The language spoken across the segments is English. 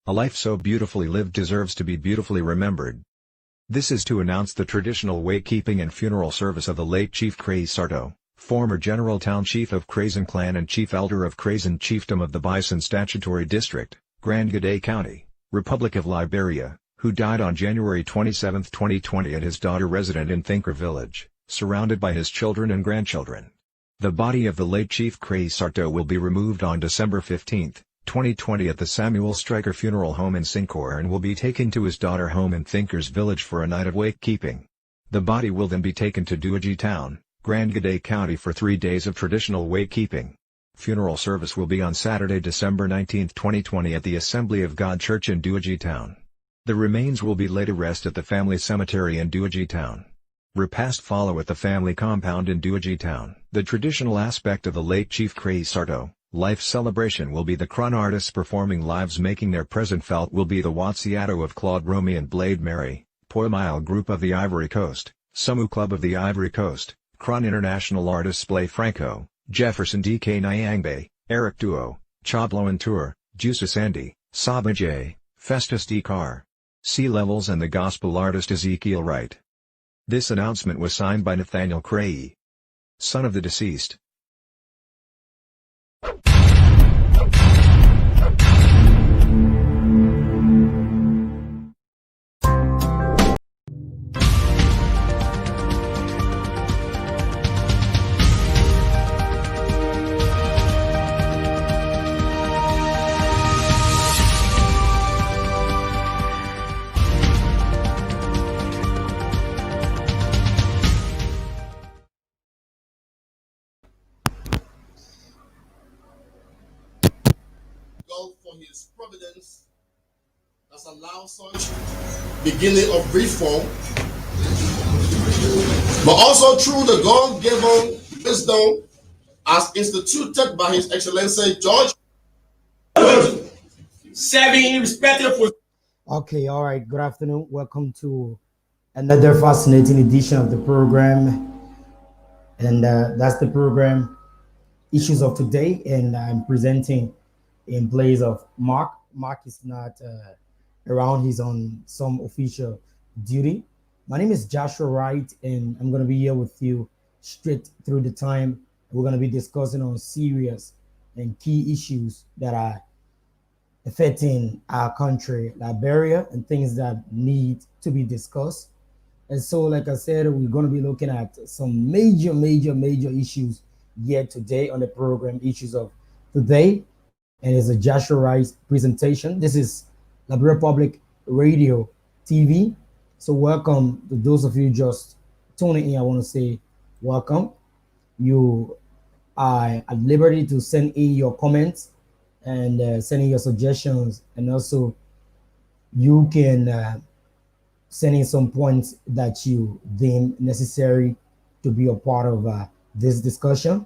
A life so beautifully lived deserves to be beautifully remembered. This is to announce the traditional wakekeeping and funeral service of the late Chief Crazy Sarto, former General Town Chief of Crazen Clan and Chief Elder of Crazen Chiefdom of the Bison Statutory District, Grand Gade County, Republic of Liberia, who died on January 27, 2020 at his daughter resident in Thinker Village, surrounded by his children and grandchildren. The body of the late Chief Crazy Sarto will be removed on December 15, 2020 at the Samuel Stryker Funeral Home in Sincor and will be taken to his daughter home in Thinkers Village for a night of wakekeeping. The body will then be taken to Duaji Town, Grand Gade County for 3 days of traditional wakekeeping. Funeral service will be on Saturday, December 19, 2020 at the Assembly of God Church in Duaji Town. The remains will be laid to rest at the family cemetery in Duaji Town. Repast follow at the family compound in Duaji Town. The traditional aspect of the late Chief Crazy Sarto life celebration will be the Kron artists performing lives making their present felt will be the Watsiato of Claude Romy and Blade Mary, Poimile Group of the Ivory Coast, Sumu Club of the Ivory Coast, Kron International Artists Blay Franco, Jefferson DK Nyangbe, Eric Duo, Chablo and Tour, Juice Sandy, Saba J, Festus D. Carr, Sea Levels and the gospel artist Ezekiel Wright. This announcement was signed by Nathaniel Crazy, son of the deceased. For his providence has allowed such beginning of reform, but also through the God-given wisdom as instituted by His Excellency George. 7 respectful. Okay, all right. Good afternoon. Welcome to another fascinating edition of the program, and that's the program Issues of Today, and I'm presenting in place of Mark. Mark is not around. He's on some official duty. My name is Joshua Wright, and I'm going to be here with you straight through the time. We're going to be discussing on serious and key issues that are affecting our country, Liberia, and things that need to be discussed. And so, like I said, we're going to be looking at some major issues yet today on the program, Issues of Today. And it's a Joshua Wright presentation. This is Liberia Public Radio TV. So welcome to those of you just tuning in. I want to say welcome. You are at liberty to send in your comments and send in your suggestions. And also you can send in some points that you deem necessary to be a part of this discussion.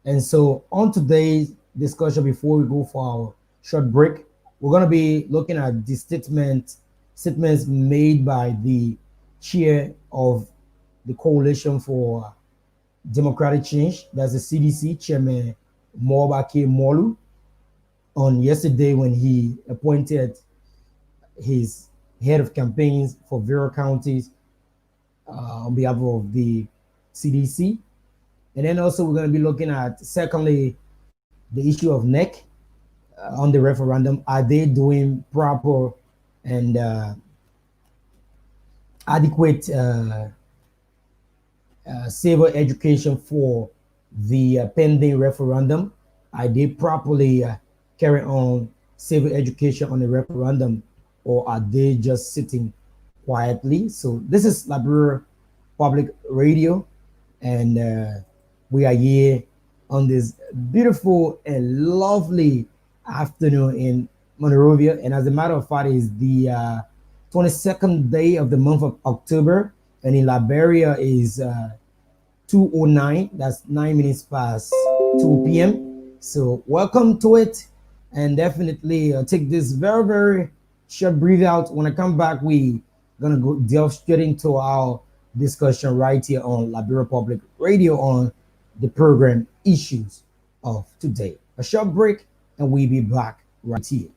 And so on today's discussion, before we go for our short break, we're going to be looking at the statements made by the chair of the Coalition for Democratic Change, that's the CDC, Chairman Mobake Molu, on yesterday when he appointed his head of campaigns for various counties on behalf of the CDC. And then also we're going to be looking at, secondly, the issue of NEC on the referendum. Are they doing proper and adequate civil education for the pending referendum? Are they properly carrying on civil education on the referendum, or are they just sitting quietly? So this is Liberia Public Radio, and we are here on this beautiful and lovely afternoon in Monrovia. And as a matter of fact, it's the 22nd day of the month of October, and in Liberia is 2:09. That's 9 minutes past 2 p.m. So welcome to it, and definitely take this very short breathe out. When I come back, we gonna go delve straight into our discussion right here on Liberia Public Radio on the program Issues of Today. A short break, and we'll be back right here.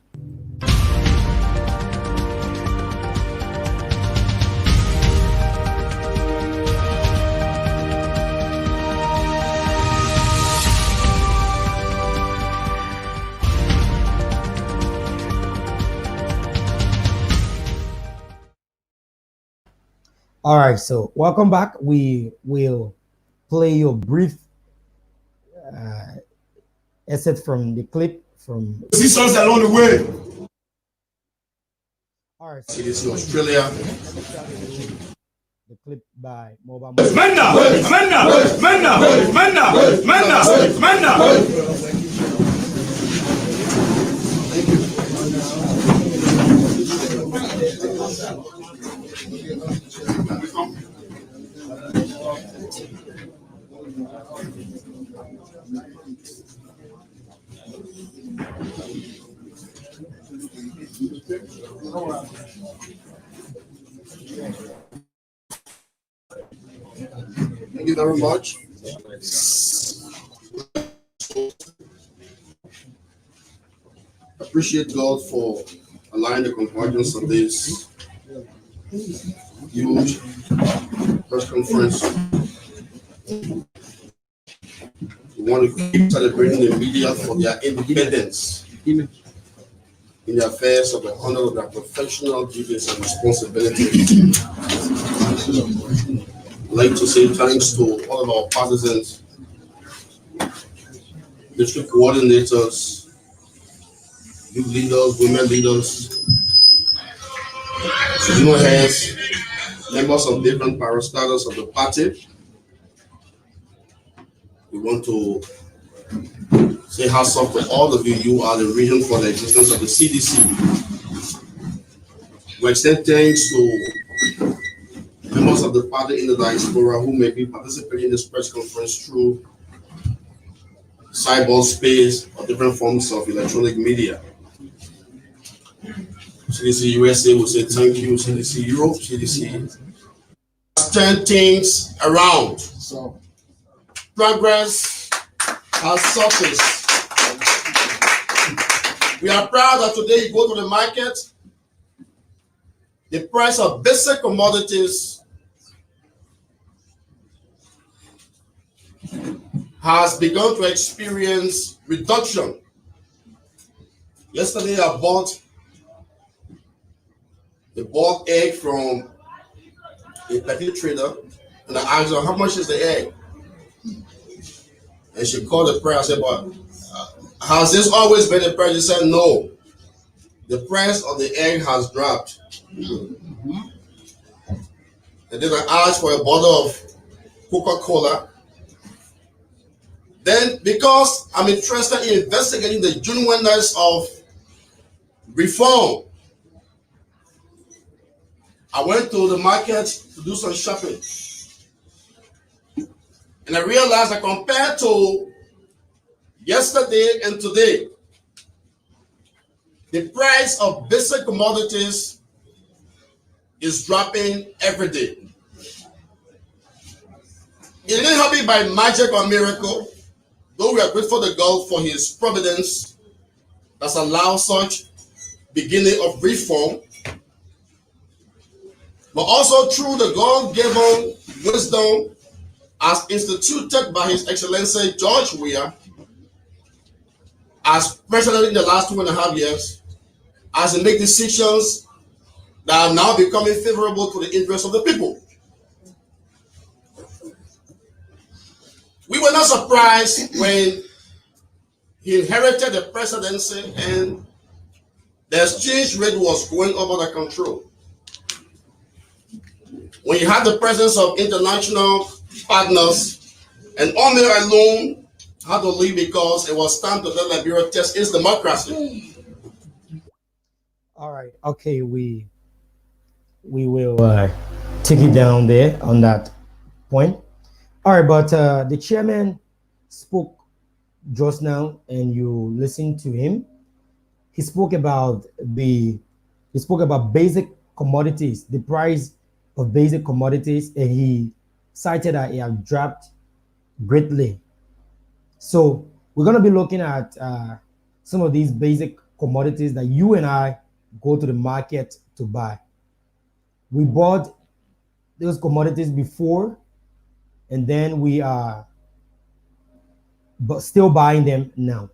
All right, so welcome back. We will play your brief excerpt from the clip from. Positions along the way. All right, so CDC Australia. let me start the clip by mobile. Manna, manna, manna, manna, manna, manna. Thank you very much. Appreciate God for allowing the convergence of this huge press conference. We want to keep celebrating the media for their independence in the affairs of the honor of their professional duties and responsibilities. I'd like to say thanks to all of our partisans, district coordinators, youth leaders, women leaders, regional heads, members of different parastatals of the party. We want to say hats off to all of you. You are the reason for the existence of the CDC. We extend thanks to members of the party in the diaspora who may be participating in this press conference through cyberspace or different forms of electronic media. CDC USA will say thank you. CDC Europe, CDC. Turn things around. So progress has surfaced. We are proud that today you go to the market, the price of basic commodities has begun to experience reduction. Yesterday I bought a bulk egg from a petty trader and I asked her, how much is the egg? And she called the price. I said, but has this always been the price? She said, no. The price of the egg has dropped. Mm-hmm. And then I asked for a bottle of Coca-Cola. Then, because I'm interested in investigating the genuineness of reform, I went to the market to do some shopping. And I realized that compared to yesterday and today, the price of basic commodities is dropping every day. It didn't happen by magic or miracle, though we are grateful to God for his providence that's allowed such beginning of reform, but also through the God-given wisdom as instituted by His Excellency George Weah as president in the last 2.5 years, as he make decisions that are now becoming favorable to the interests of the people. We were not surprised when he inherited the presidency and the exchange rate was going over the control. When you had the presence of international partners, and UNMIR alone had to leave because it was time to let Liberia test its democracy. All right, okay, we will take it down there on that point. All right, but the chairman spoke just now, and you listened to him. He spoke about basic commodities, the price of basic commodities, and he cited that it have dropped greatly. So we're going to be looking at some of these basic commodities that you and I go to the market to buy. We bought those commodities before, and then we are but still buying them now.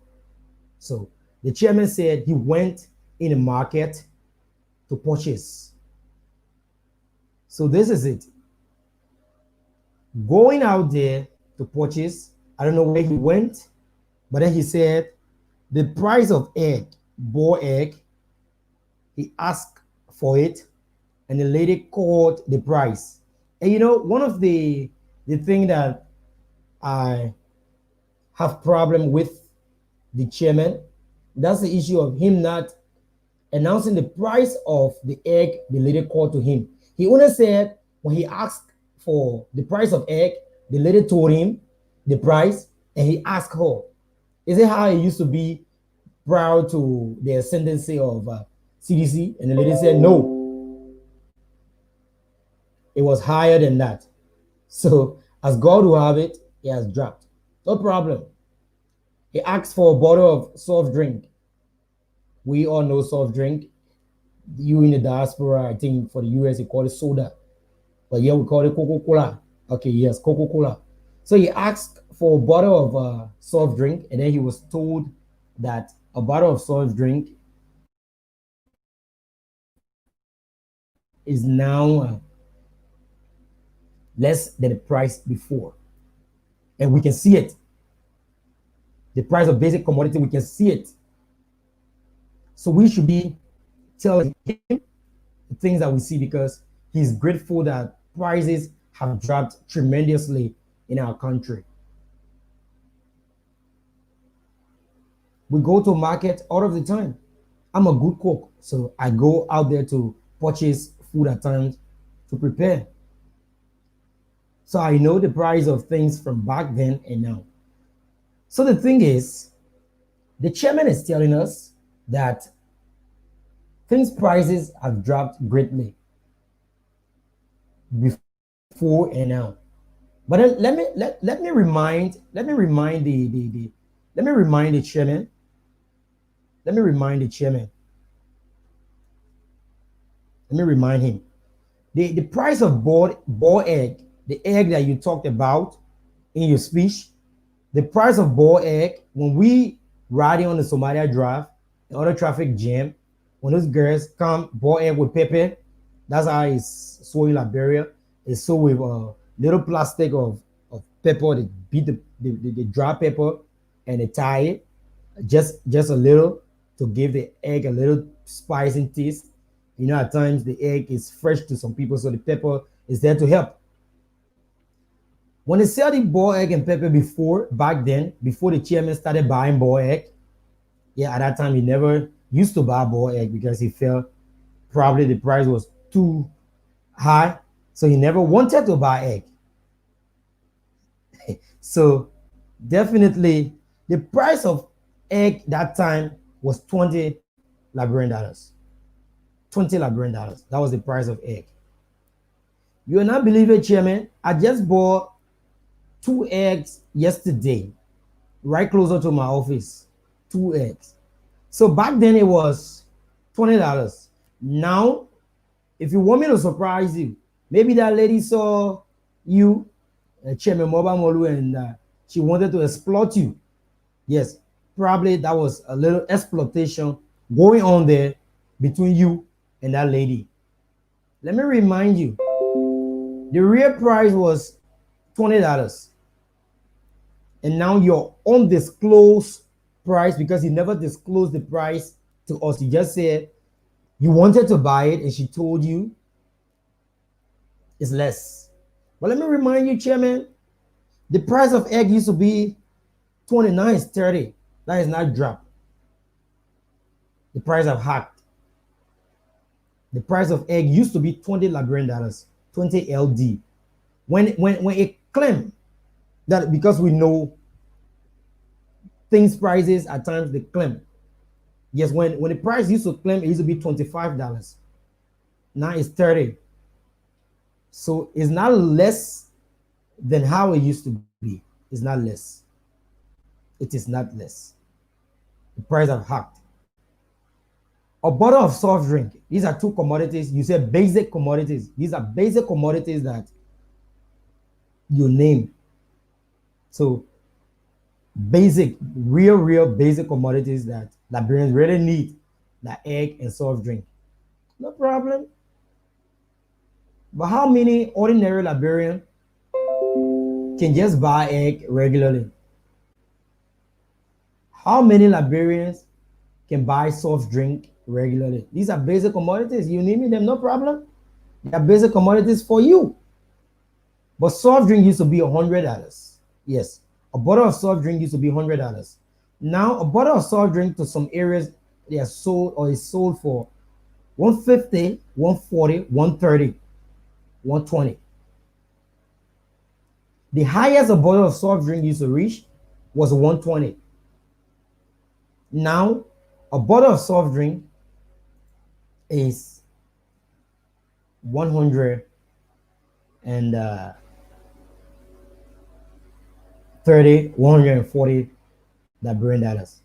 So the chairman said he went in the market to purchase. So this is it. going out there to purchase. I don't know where he went, but then he said the price of egg, boar egg, he asked for it, and the lady called the price. And you know, one of the thing that I have problem with the chairman, that's the issue of him not announcing the price of the egg the lady called to him. He only said when he asked for the price of egg, the lady told him the price, and he asked her, is it how it used to be prior to the ascendancy of CDC? And the lady said, no, it was higher than that. So as God will have it, he has dropped. No problem. He asked for a bottle of soft drink. We all know soft drink. You in the diaspora, I think for the US, they call it soda. But yeah, we call it Coca-Cola. Okay, yes, Coca-Cola. So he asked for a bottle of soft drink, and then he was told that a bottle of soft drink is now less than the price before. And we can see it. The price of basic commodity, we can see it. So we should be telling him the things that we see, because he's grateful that prices have dropped tremendously in our country. We go to market all of the time. I'm a good cook, so I go out there to purchase food at times to prepare. So I know the price of things from back then and now. So the thing is, the chairman is telling us that things prices have dropped greatly before and now. But then let me remind the chairman. Let me remind the chairman. Let me remind him. The price of boar egg, the egg that you talked about in your speech, the price of boar egg, when we riding on the Somalia Drive, the other traffic jam, when those girls come, boar egg with pepper, that's how it's sold in Liberia. It's sold with a little plastic of pepper. They beat the dry pepper and they tie it just a little to give the egg a little spice and taste. You know, at times the egg is fresh to some people, so the pepper is there to help. When they sell the boiled egg and pepper before, back then, before the chairman started buying boiled egg, yeah, at that time he never used to buy boiled egg because he felt probably the price was too high, so he never wanted to buy egg. So definitely the price of egg that time was 20 Liberian dollars. 20 Liberian dollars. That was the price of egg. You will not believe it, Chairman. I just bought 2 eggs yesterday, right closer to my office. 2 eggs. So back then it was $20. Now, if you want me to surprise you, maybe that lady saw you, Chairman Moba Molu, and she wanted to exploit you. Yes, probably that was a little exploitation going on there between you and that lady. Let me remind you, the real price was $20. And now your undisclosed price, because he never disclosed the price to us. He just said you wanted to buy it and she told you it's less. But let me remind you, Chairman, the price of egg used to be 29, it's 30. That is not dropped. The price of hacked. The price of egg used to be 20 Liberian dollars, 20 LD. When it claimed that, because we know things prices at times they claim. Yes, when the price used to claim, it used to be $25. Now it's 30. So it's not less than how it used to be. It's not less. It is not less. The price have hacked. A bottle of soft drink. These are 2 commodities. You say basic commodities. These are basic commodities that you name. So basic, real basic commodities that Liberians really need, like egg and soft drink. No problem. But how many ordinary Liberians can just buy egg regularly? How many Liberians can buy soft drink regularly? These are basic commodities. You need me them, no problem. They are basic commodities for you. But soft drink used to be $100. Yes, a bottle of soft drink used to be $100. Now a bottle of soft drink to some areas they are sold or is sold for 150, 140, 130, 120. The highest a bottle of soft drink used to reach was 120. Now a bottle of soft drink is 100 and 30, 140 Liberian dollars.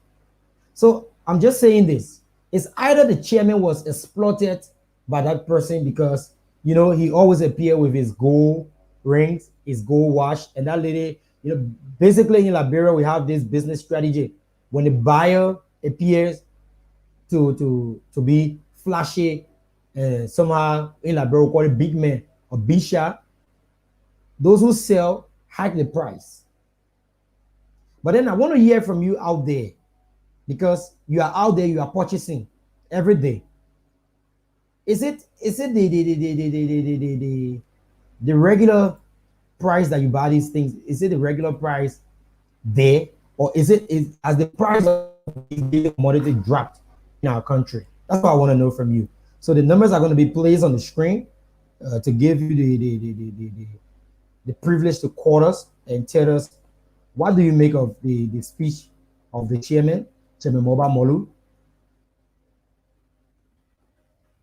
So I'm just saying this. It's either the chairman was exploited by that person because he always appear with his gold rings, his gold watch, and that lady, basically in Liberia we have this business strategy. When the buyer appears to be flashy, somehow in Liberia we call it big man or bisha, those who sell hike the price. But then I want to hear from you out there, because you are out there, you are purchasing every day. Is it the regular price that you buy these things? Is it the regular price there, or is as the price of the commodity dropped in our country? That's what I want to know from you. So the numbers are going to be placed on the screen to give you the privilege to call us and tell us what do you make of the speech of the Chairman Moba Molu.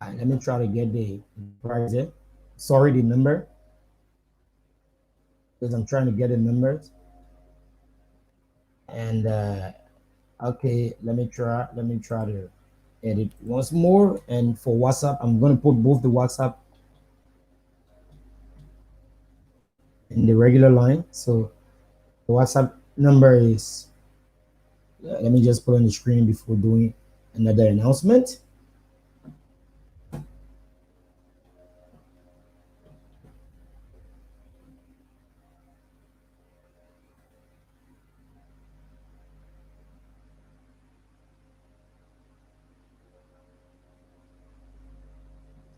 Let me try to get the price there. Sorry, the number, because I'm trying to get the numbers. And okay, let me try to edit once more. And for WhatsApp, I'm going to put both the WhatsApp in the regular line. So the WhatsApp number is, let me just put on the screen before doing another announcement.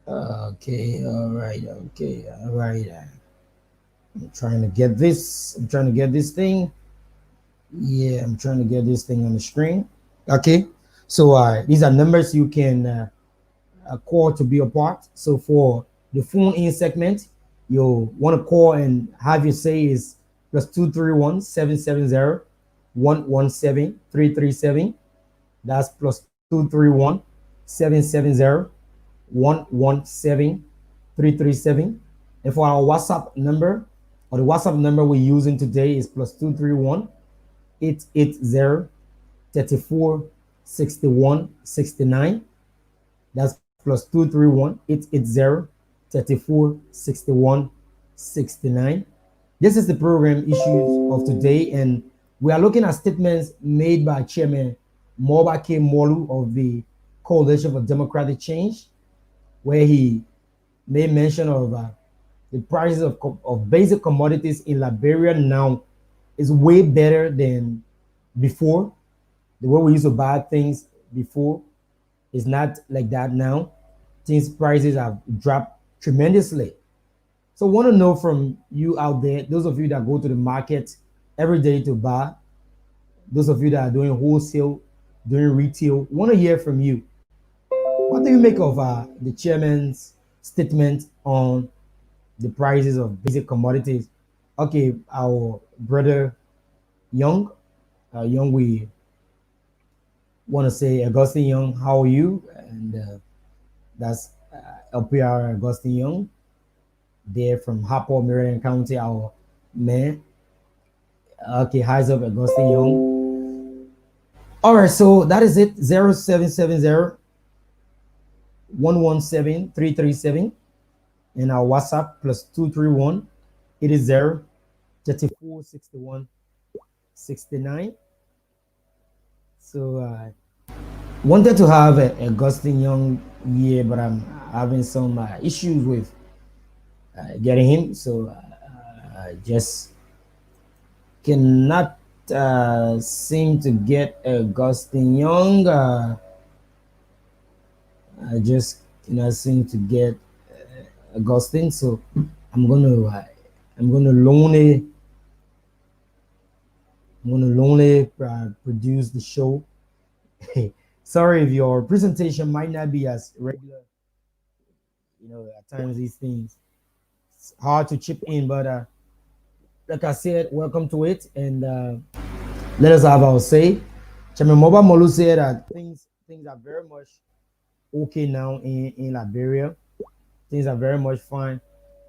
Okay, all right. I'm trying to get this. I'm trying to get this thing. Yeah, I'm trying to get this thing on the screen. Okay, so these are numbers you can call to be a part. So for the phone in segment, you'll want to call and have you say is +231 770 117 337. That's +231 770 117 337. And for our WhatsApp number, or the WhatsApp number we're using today, is +231 880 34 61 69. That's +231 880 34 61 69. This is the program issues of today, and we are looking at statements made by Chairman Moba K. Molu of the Coalition for Democratic Change, where he made mention of the prices of basic commodities in Liberia now is way better than before. The way we used to buy things before is not like that now. Things prices have dropped tremendously. So I want to know from you out there, those of you that go to the market every day to buy, those of you that are doing wholesale, doing retail, want to hear from you. What do you make of the chairman's statement on the prices of basic commodities? Okay, our brother Young, we want to say Augustine Young, how are you? And that's LPR Augustine Young, there from Harper, Maryland County, our man. Okay, highs up Augustine Young. All right, so that is it. 0770 117 337, and our WhatsApp +231 80 34 61 69. So wanted to have Augustine Young here, but I'm having some issues with getting him. So just cannot seem to get Augustine Young. I just cannot seem to get Augustine, so I'm gonna uh, I'm gonna lonely I'm gonna lonely produce the show. Sorry if your presentation might not be as regular. You know, at times these things it's hard to chip in, but like I said, welcome to it, and let us have our say. Chairman Moba Molu said that things are very much okay now in Liberia. Things are very much fine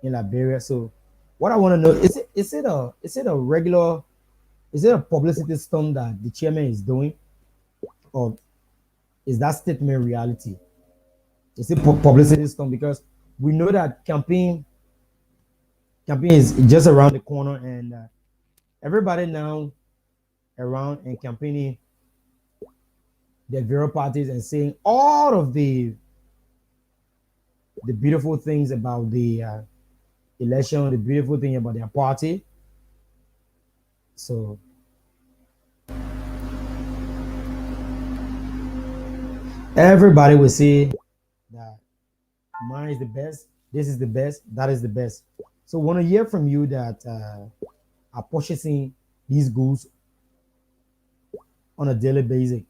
in Liberia. So, what I want to know is it a regular is it a publicity stunt that the chairman is doing, or is that statement reality? Is it publicity stunt? Because we know that campaign is just around the corner, and everybody now around and campaigning their various parties and saying all of the beautiful things about the election, the beautiful thing about their party. So everybody will say that mine is the best, this is the best, that is the best. So want to hear from you that are purchasing these goods on a daily basis.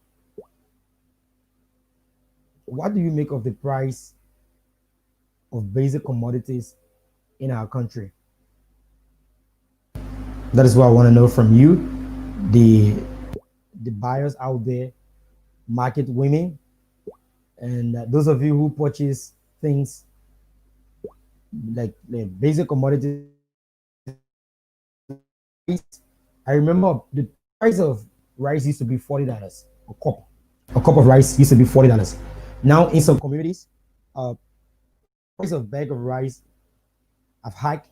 What do you make of the price of basic commodities in our country? That is what I want to know from you, the buyers out there, market women, and those of you who purchase things like basic commodities. I remember the price of rice used to be $40 a cup. A cup of rice used to be $40. Now in some communities, price of bag of rice have hiked,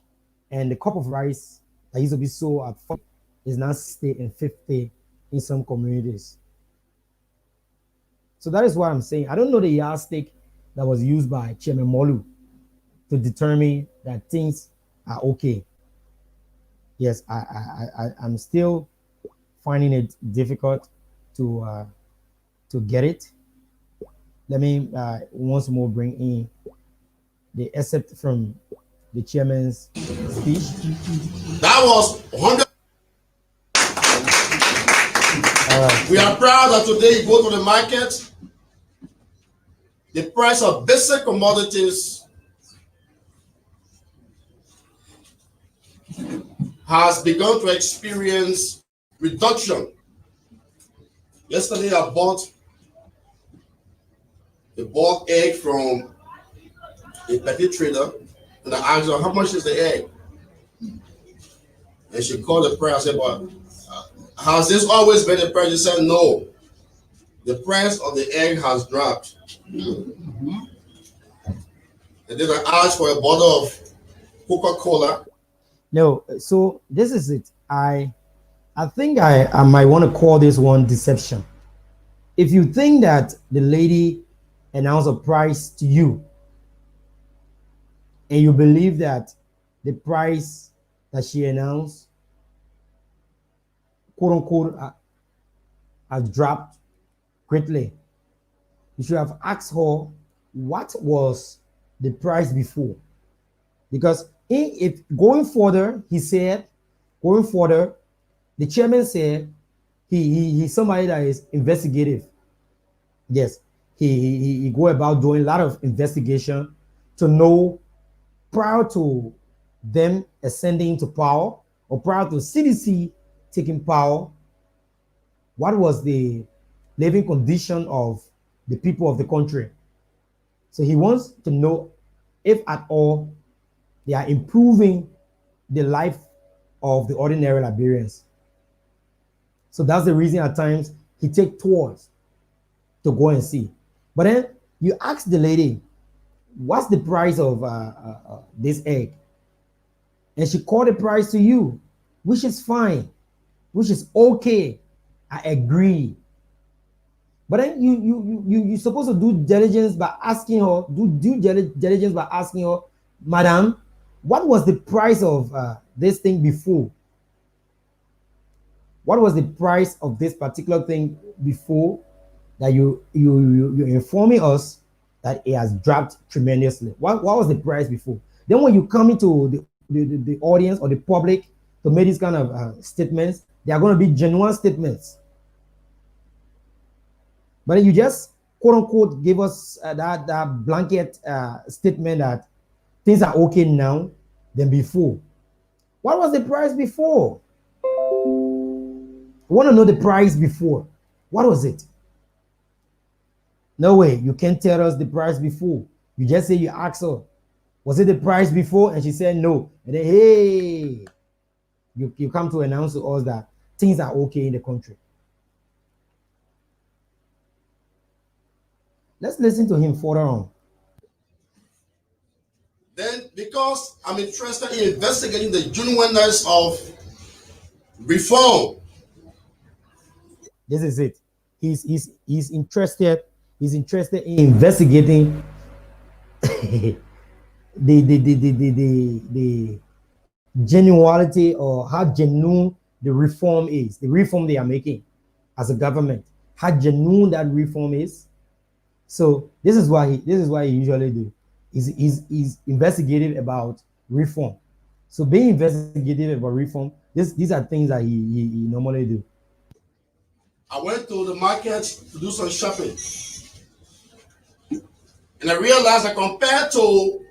and the cup of rice that used to be sold at 40 is now 60 and 50 in some communities. So that is what I'm saying. I don't know the yardstick that was used by Chairman Molu to determine that things are okay. Yes, I'm still finding it difficult to get it. Let me once more bring in the excerpt from the chairman's speech. That was 100. We are proud that today you go to the market, the price of basic commodities has begun to experience reduction. Yesterday I bought a bulk egg from a petty trader, and I asked her how much is the egg, and she called the price. I said, "But has this always been the price?" She said, "No, the price of the egg has dropped." And then I asked for a bottle of Coca-Cola. No, so this is it. I think I might want to call this one deception. If you think that the lady announced a price to you, and you believe that the price that she announced, quote unquote, has dropped greatly, you should have asked her what was the price before. Because if going further, the chairman said he's somebody that is investigative. Yes, he go about doing a lot of investigation to know prior to them ascending to power or prior to CDC taking power, what was the living condition of the people of the country. So he wants to know if at all they are improving the life of the ordinary Liberians. So that's the reason at times he take tours to go and see. But then you ask the lady, what's the price of this egg? And she called the price to you, which is fine, which is okay. I agree. But then you're supposed to do diligence by asking her, diligence by asking her, Madam, what was the price of this thing before? What was the price of this particular thing before that you informing us that it has dropped tremendously? What was the price before? Then when you come into the audience or the public to make these kind of statements, they are going to be genuine statements. But you just quote unquote give us that blanket statement that things are okay now than before. What was the price before? I want to know the price before. What was it? No way, you can't tell us the price before. You just say you asked her, was it the price before? And she said no. And then, hey, you come to announce to us that things are okay in the country. Let's listen to him further on. Then, because I'm interested in investigating the genuineness of reform, this is it. He's interested. He's interested in investigating the genuality or how genuine the reform is, the reform they are making as a government, how genuine that reform is. So this is why he usually do. He's investigative about reform. So being investigative about reform, these are things that he normally do. I went to the market to do some shopping. And I realized that compared to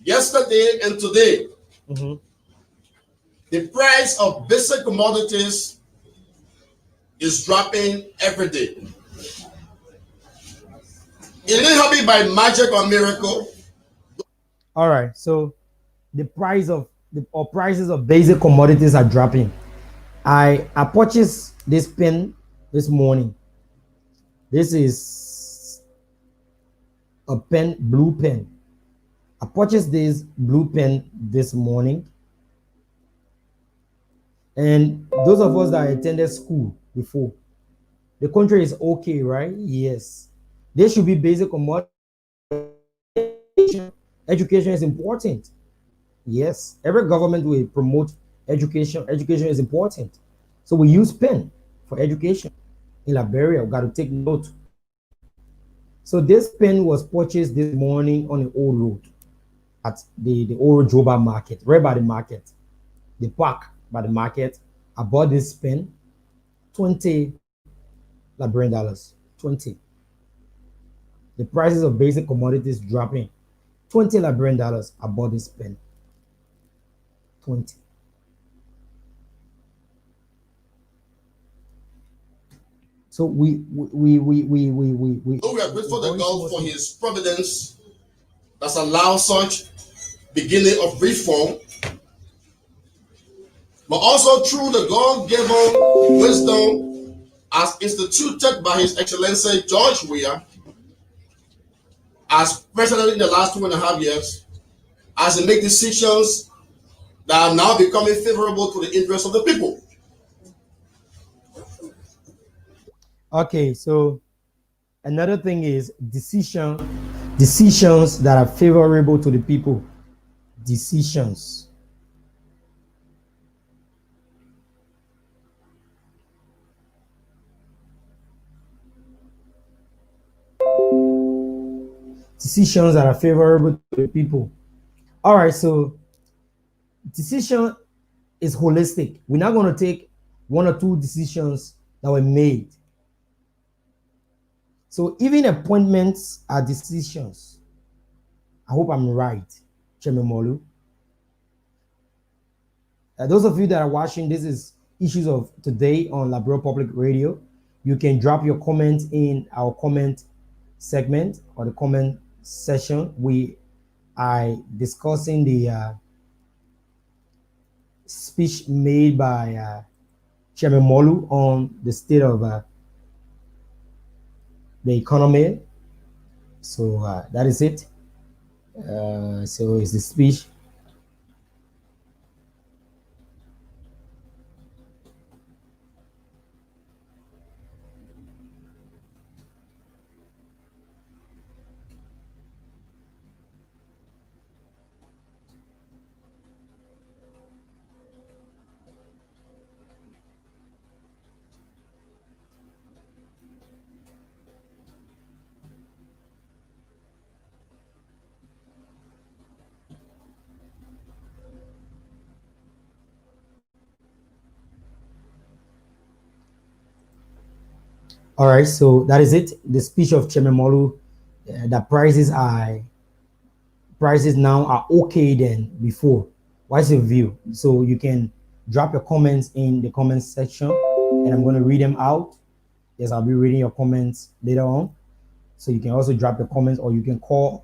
yesterday and today, the price of basic commodities is dropping every day. It didn't happen by magic or miracle. All right, so the prices of basic commodities are dropping. I purchased this pen this morning. This is a pen, blue pen. I purchased this blue pen this morning. And those of us that attended school before, the country is okay, right? Yes. There should be basic commodity. Education is important. Yes. Every government will promote education. Education is important. So we use pen for education. In Liberia, we got to take note. So this pen was purchased this morning on the old road at the old Joba market, right by the market, the park by the market. I bought this pen, 20 Liberian dollars, 20. The prices of basic commodities dropping, 20 Liberian dollars. I bought this pen, 20. So we are grateful to God for His providence that's allowed such beginning of reform, but also through the God-given wisdom as instituted by His Excellency George Weah as president in the last 2.5 years, as he make decisions that are now becoming favorable to the interests of the people. Okay, so another thing is decisions that are favorable to the people. Decisions. Decisions that are favorable to the people. All right, so decision is holistic. We're not going to take one or two decisions that were made. So even appointments are decisions. I hope I'm right, Chairman Molu. Those of you that are watching, this is Issues of Today on Liberia Public Radio. You can drop your comments in our comment segment or the comment session. We are discussing the speech made by Chairman Molu on the state of the economy. So that is it. So it's the speech. All right, so that is it. The speech of Chairman Molu, that prices now are okay than before. What's your view? So you can drop your comments in the comments section, and I'm going to read them out. Yes, I'll be reading your comments later on. So you can also drop your comments, or you can call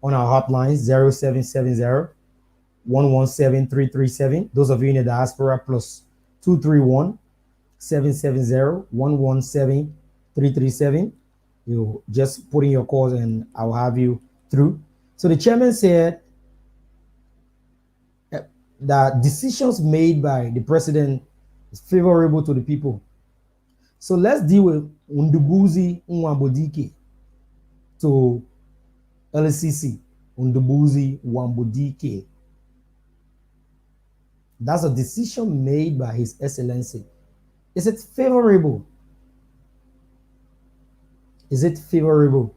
on our hotline 0770 117 337. Those of you in the diaspora, plus 231 770 117 337. You just put in your calls and I'll have you through. So the chairman said that decisions made by the president is favorable to the people. So let's deal with Undubuzi Nwambodike to LCC. Undubuzi Nwambodike. That's a decision made by His Excellency. Is it favorable? Is it favorable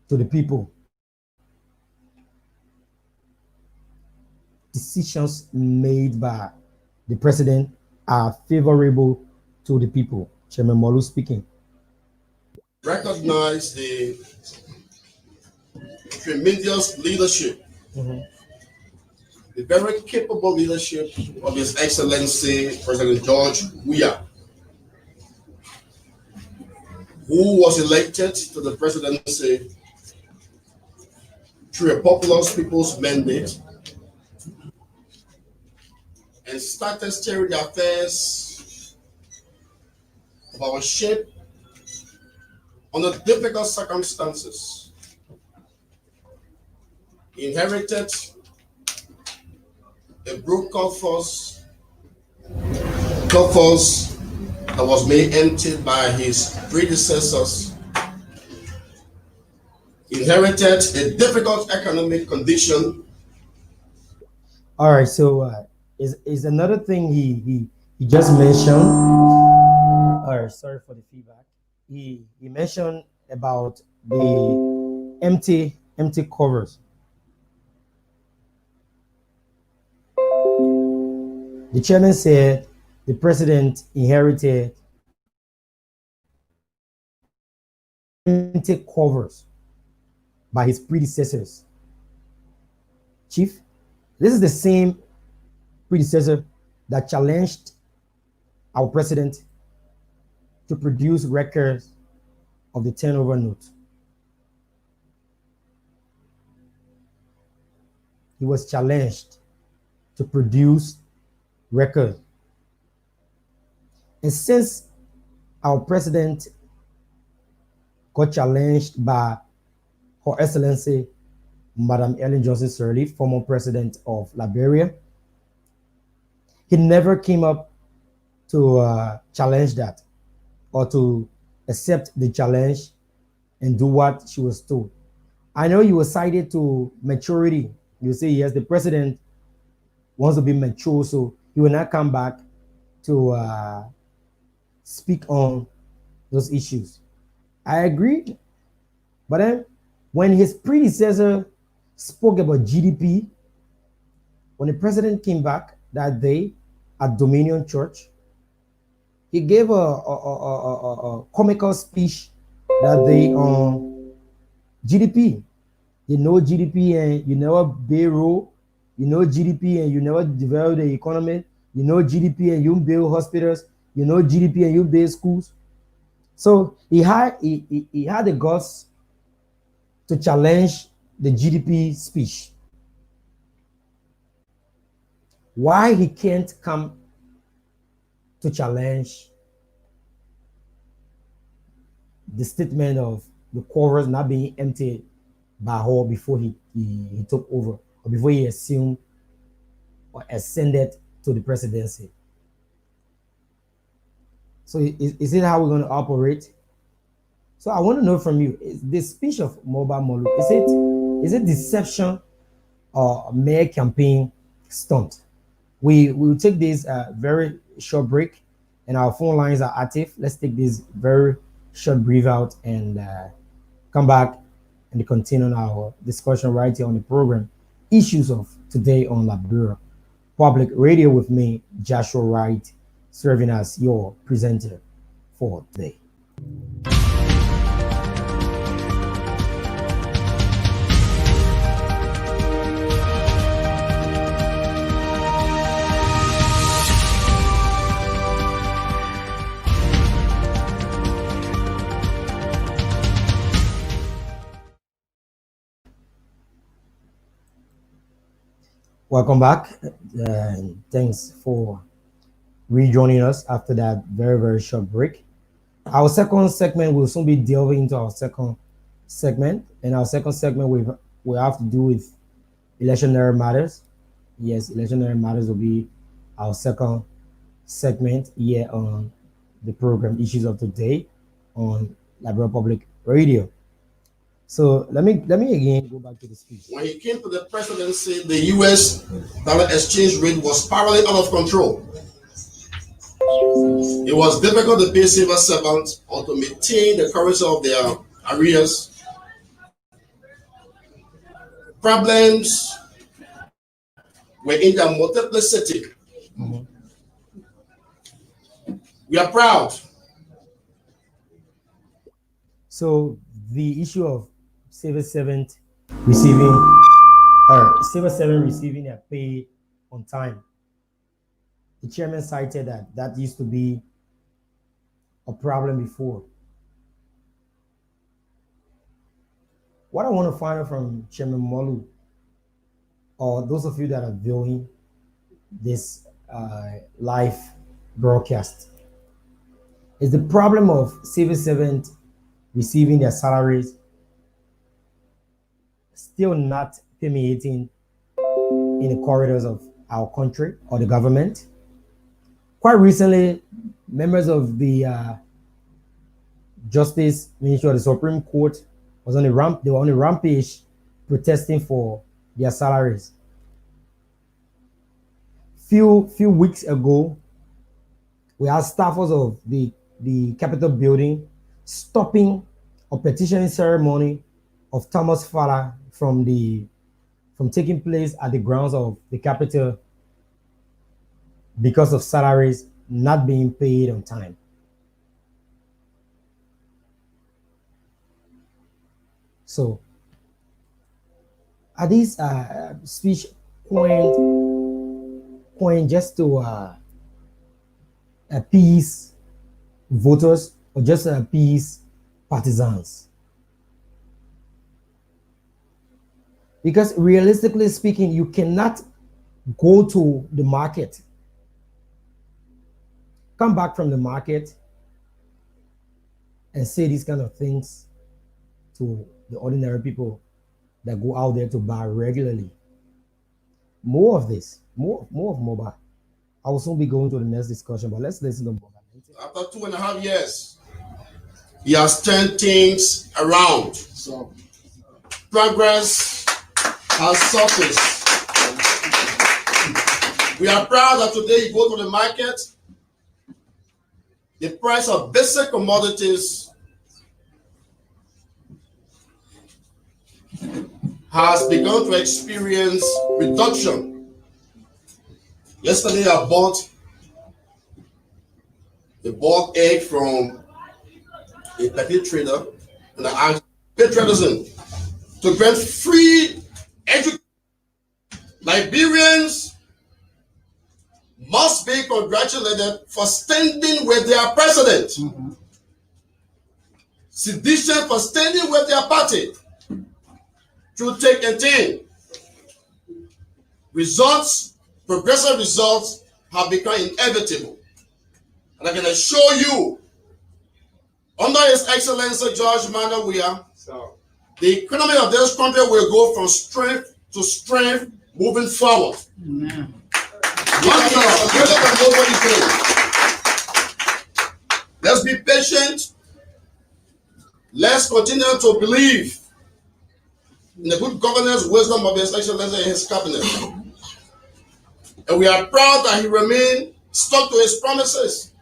to the people? Decisions made by the president are favorable to the people. Chairman Molu speaking. Recognize the tremendous leadership, the very capable leadership of His Excellency President George Weah, who was elected to the presidency through a popular people's mandate and started steering the affairs of our ship under difficult circumstances. He inherited a broke force that was made empty by his predecessors. He inherited a difficult economic condition. All right, so is another thing he just mentioned. All right, sorry for the feedback. He mentioned about the empty covers. The chairman said the president inherited empty covers by his predecessors. Chief, this is the same predecessor that challenged our president to produce records of the turnover note. He was challenged to produce records. And since our president got challenged by Her Excellency Madam Ellen Johnson Sirleaf, former president of Liberia, he never came up to challenge that or to accept the challenge and do what she was told. I know you were cited to maturity. You say, yes, the president wants to be mature, so he will not come back to speak on those issues. I agree. But then when his predecessor spoke about GDP, when the president came back that day at Dominion Church, he gave a comical speech that day on GDP. You know GDP and you never build road. You know GDP and you never develop the economy. You know GDP and you build hospitals. You know GDP and you build schools. So he had the guts to challenge the GDP speech. Why he can't come to challenge the statement of the covers not being emptied by her before he took over, or before he assumed or ascended to the presidency. So is it how we're going to operate? So I want to know from you, is the speech of Mobile Molu, is it deception or mere campaign stunt? We will take this very short break, and our phone lines are active. Let's take this very short brief out and come back and continue our discussion right here on the program, Issues of Today on Liberia Public Radio, with me, Joshua Wright, serving as your presenter for today. Welcome back. Thanks for rejoining us after that very, very short break. Our second segment will soon be delving into our second segment. And our second segment will have to do with electionary matters. Yes, electionary matters will be our second segment here on the program Issues of Today on Liberal Public Radio. So let me again go back to the speech. When he came to the presidency, the U.S. dollar exchange rate was spiraling out of control. It was difficult to pay civil servants or to maintain the currency of their arrears. Problems were in their multiplicity. Mhm. We are proud. So the issue of civil servant receiving their pay on time. The chairman cited that used to be a problem before. What I want to find out from Chairman Molu, or those of you that are viewing this live broadcast, is the problem of civil servants receiving their salaries still not permeating in the corridors of our country or the government. Quite recently, members of the Justice Ministry of the Supreme Court they were on a rampage protesting for their salaries. Few weeks ago, we had staffers of the Capitol building stopping a petitioning ceremony of Thomas Fowler from taking place at the grounds of the Capitol because of salaries not being paid on time. So, are these speech coined just to appease voters or just appease partisans? Because realistically speaking, you cannot go to the market, come back from the market, and say these kind of things to the ordinary people that go out there to buy regularly. More of this, more of mobile. I will soon be going to the next discussion, but let's listen to mobile. After 2.5 years, he has turned things around. So progress has surfaced. We are proud that today you go to the market, the price of basic commodities has begun to experience reduction. Yesterday I bought a bulk egg from a petty trader, and I asked petty traders to grant free education. Liberians must be congratulated for standing with their president. Mm-hmm. Sedition for standing with their party. Through thick and thin. Results, progressive results have become inevitable. And I can assure you, under His Excellency George Manuel Weah, the economy of this country will go from strength to strength moving forward. Amen. Let's be patient. Let's continue to believe in the good governance wisdom of His Excellency and his cabinet. And we are proud that he remained stuck to his promises.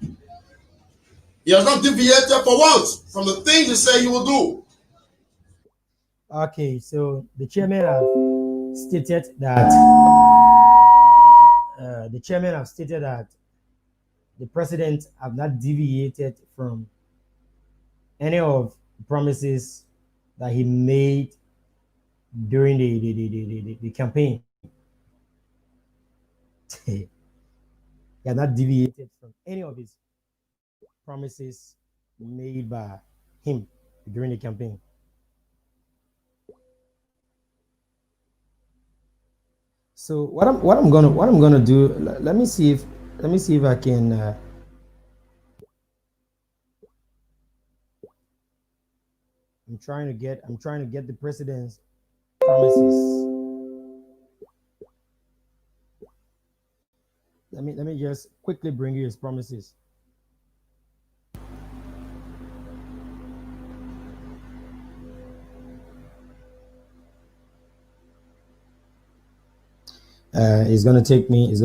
He has not deviated for once from the things he said he will do. Okay, so the chairman have stated that the president have not deviated from any of the promises that he made during the campaign. He has not deviated from any of his promises made by him during the campaign. So what I'm gonna do? Let me see if I can. I'm trying to get the president's promises. Let me just quickly bring you his promises. It's gonna take me a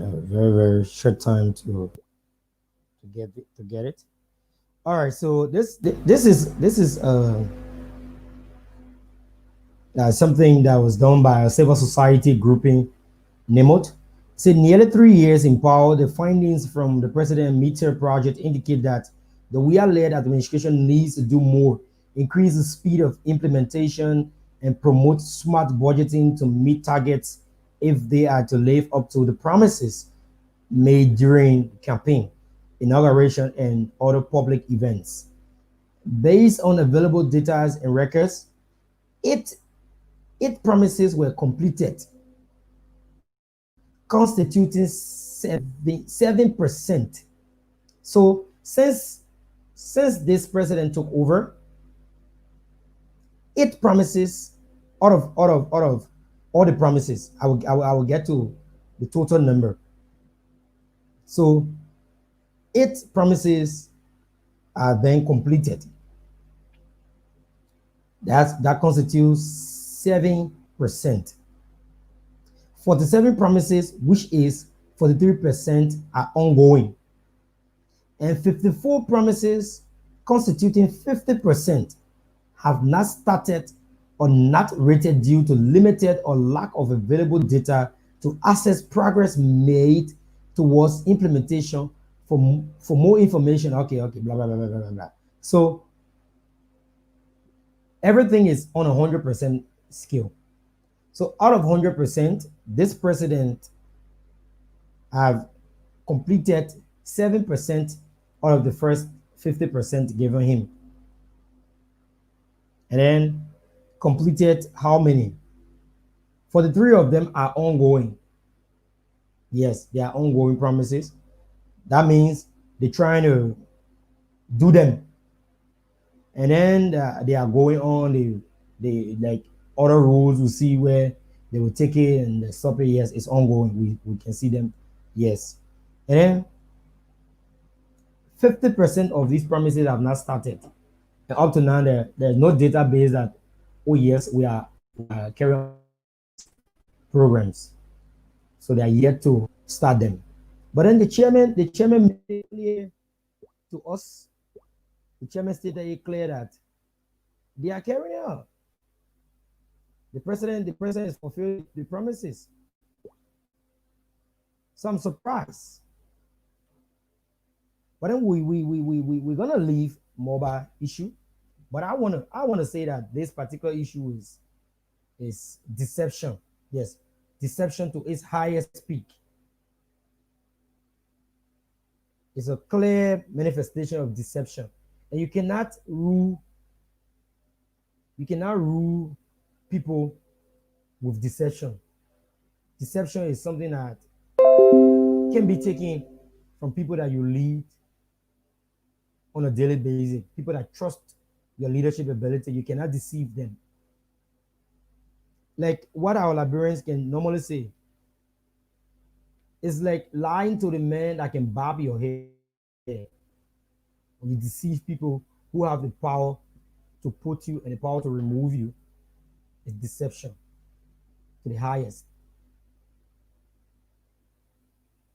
very very short time to get it. All right, so this is something that was done by a civil society grouping, NEMOT. Said nearly 3 years in power, the findings from the President Meter project indicate that the WIA-led administration needs to do more, increase the speed of implementation, and promote smart budgeting to meet targets if they are to live up to the promises made during campaign, inauguration, and other public events. Based on available data and records, eight, eight promises were completed, constituting 7%. So since this president took over, eight promises out of all the promises. I will get to the total number. So eight promises are then completed. That constitutes 7%. 47 promises, which is 43%, are ongoing. And 54 promises, constituting 50%, have not started or not rated due to limited or lack of available data to assess progress made towards implementation. For more information, okay, blah, blah, blah, blah, blah, blah. So everything is on a 100% scale. So out of 100%, this president have completed 7% out of the first 50% given him. And then completed how many? For the three of them are ongoing. Yes, they are ongoing promises. That means they're trying to do them. And then they are going on, they like other rules, we see where they will take it and stop it. Yes, it's ongoing. We can see them. Yes. And then 50% of these promises have not started. And up to now, there's no database that, oh yes, we are carrying programs. So they are yet to start them. But then the chairman made it clear to us. The chairman stated it clear that they are carrying out. The president is fulfilling the promises. So I'm surprised. But then we're gonna leave mobile issue. But I wanna say that this particular issue is deception. Yes, deception to its highest peak. It's a clear manifestation of deception. And you cannot rule people with deception. Deception is something that can be taken from people that you lead on a daily basis, people that trust your leadership ability. You cannot deceive them. Like what our Liberians can normally say is like lying to the man that can barb your hair. When you deceive people who have the power to put you and the power to remove you, it's deception to the highest.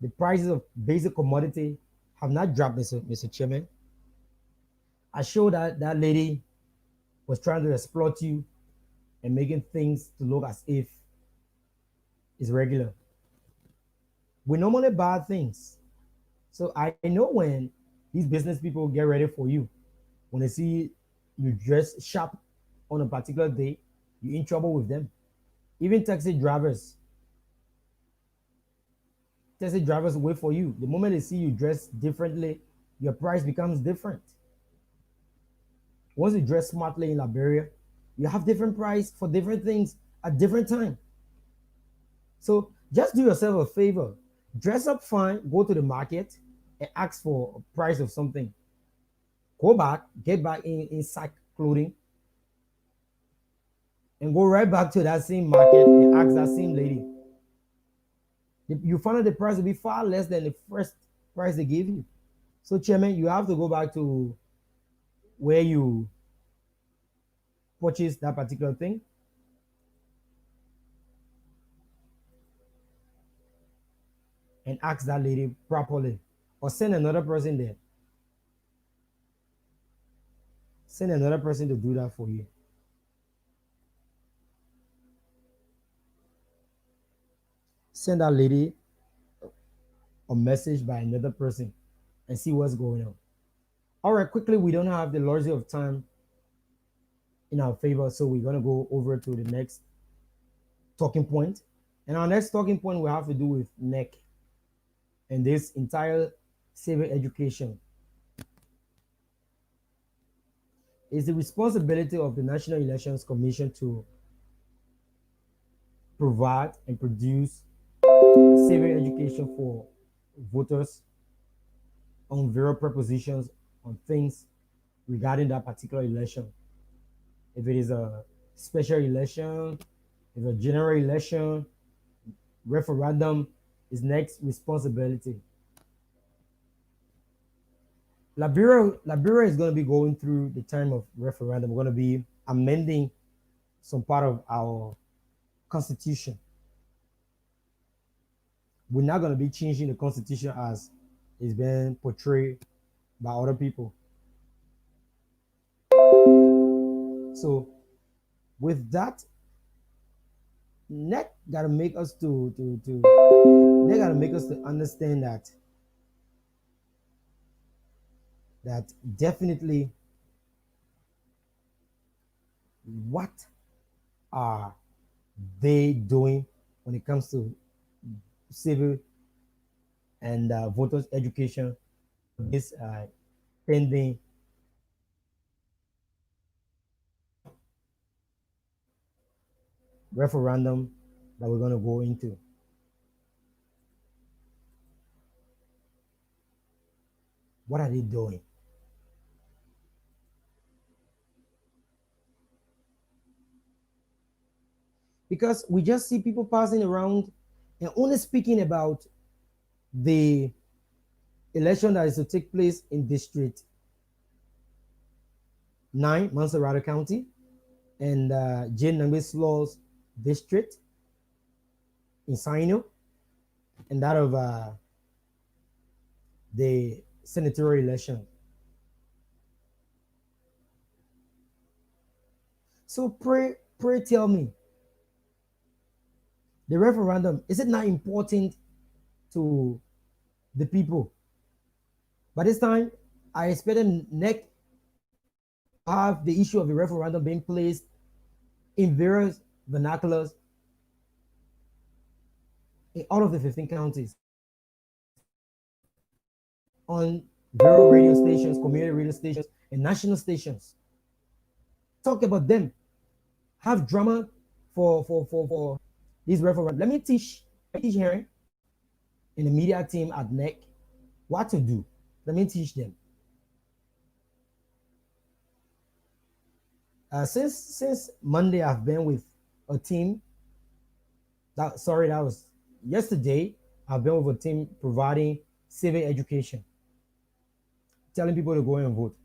The prices of basic commodity have not dropped, Mr. Chairman. I showed that lady was trying to exploit you and making things to look as if it's regular. We normally buy things. So I know when these business people get ready for you, When they see you dress sharp on a particular day, you're in trouble with them. Even taxi drivers wait for you. The moment they see you dress differently, your price becomes different. Once you dress smartly in Liberia, you have different price for different things at different time. So just do yourself a favor. Dress up fine, go to the market and ask for a price of something. Go back, get back in sack clothing, and go right back to that same market and ask that same lady. You find out the price will be far less than the first price they gave you. So, Chairman, you have to go back to where you purchase that particular thing. And ask that lady properly. Or send another person there. Send another person to do that for you. Send that lady a message by another person and see what's going on. All right, quickly, we don't have the luxury of time in our favor, so we're going to go over to the next talking point. And our next talking point will have to do with NEC and this entire civic education. It's the responsibility of the National Elections Commission to provide and produce civic education for voters on various propositions on things regarding that particular election. If it is a special election, if a general election, referendum is next responsibility. Liberia is going to be going through the time of referendum. We're going to be amending some part of our constitution. We're not going to be changing the constitution as it's been portrayed by other people. So with that, NEC gotta make us to they gotta make us to understand that definitely what are they doing when it comes to civil and voters education, this pending referendum that we're going to go into. What are they doing? Because we just see people passing around and only speaking about the election that is to take place in District 9, Mansorata County, and Jane Nangbe district in Sino, and that of the senatorial election. So pray tell me, the referendum, is it not important to the people? By this time, I expected NEC to have the issue of the referendum being placed in various vernaculars in all of the 15 counties, on rural radio stations, community radio stations, and national stations. Talk about them. Have drama for this referendum. Let me teach Harry and the media team at NEC what to do. Let me teach them. Since Monday, I've been with a team. That was yesterday. I've been with a team providing civic education, telling people to go and vote.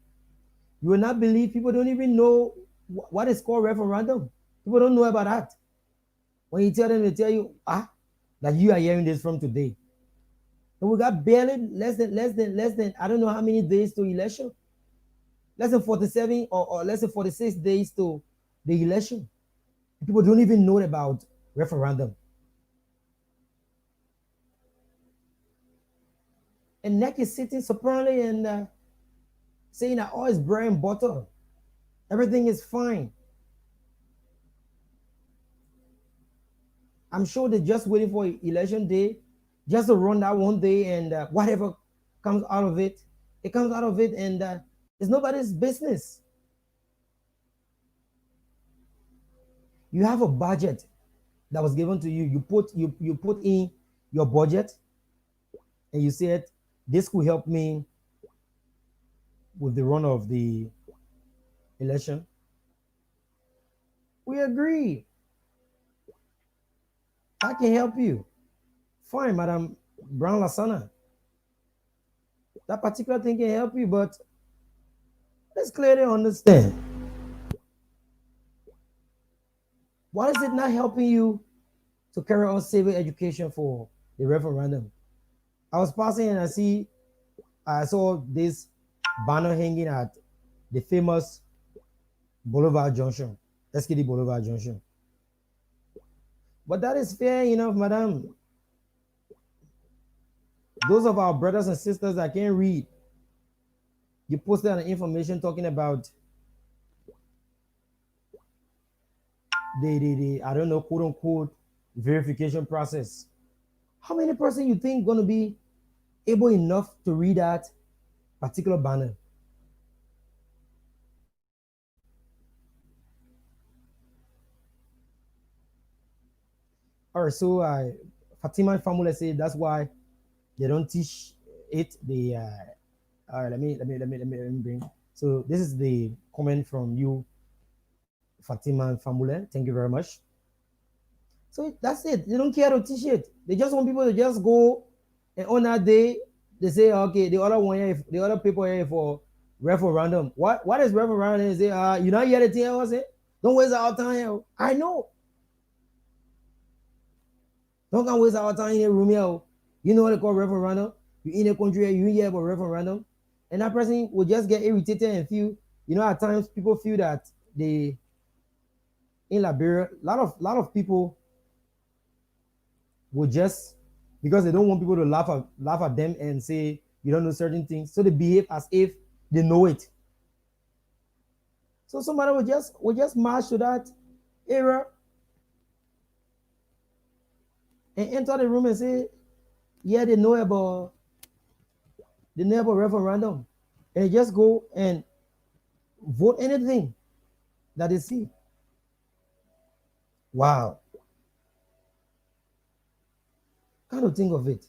You will not believe people don't even know what is called referendum. People don't know about that. When you tell them, they tell you, that you are hearing this from today. And we got barely less than I don't know how many days to election. Less than 47 or less than 46 days to the election. People don't even know about referendum. And NEC is sitting supernally and saying that all is bread and butter, everything is fine. I'm sure they're just waiting for election day, just to run that one day, and whatever comes out of it, it comes out of it, and it's nobody's business. You have a budget that was given to you. You put in your budget, and you said this could help me with the run of the election. We agree. I can help you. Fine, Madam Brown Lasana. That particular thing can help you, but let's clearly understand. Why is it not helping you to carry on civic education for the referendum? I was passing and I saw this banner hanging at the famous Boulevard Junction, SKD Boulevard Junction. But that is fair enough, madam. Those of our brothers and sisters that can't read, you posted an information talking about the I don't know, quote unquote verification process. How many person you think gonna be able enough to read that particular banner? All right, so Fatima and Famula say that's why they don't teach it. The all right, let me bring. So this is the comment from you, Fatima and Famula. Thank you very much. So that's it. They don't care to teach it. They just want people to just go, and on that day they say, okay, the other one here, the other people here for referendum. What is referendum? They say, you not hear the thing I was saying? Don't waste our time here. I know. Don't come waste our time in a room here. You know what they call referendum? You in a country, you hear about referendum, and that person will just get irritated and feel, you know, at times people feel that they in Liberia, a lot of people will just, because they don't want people to laugh at them and say you don't know certain things, so they behave as if they know it. So somebody will just march to that area and enter the room and say, yeah, they know about referendum, and they just go and vote anything that they see. Wow. Kind of think of it.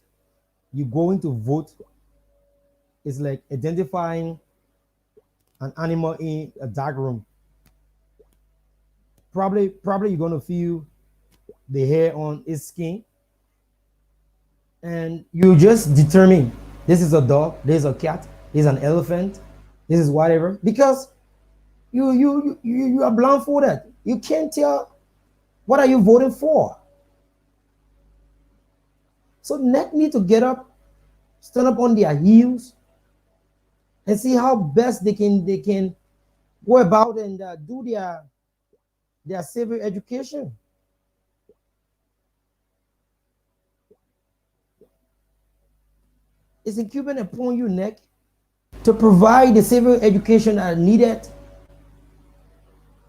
You going to vote is like identifying an animal in a dark room. Probably you're gonna feel the hair on its skin, and you just determine this is a dog, this is a cat, this is an elephant, this is whatever, because you are blindfolded. You can't tell what are you voting for. So NEC need to get up, stand up on their heels, and see how best they can go about and do their civic education. It's incumbent upon you, NEC, to provide the civic education that are needed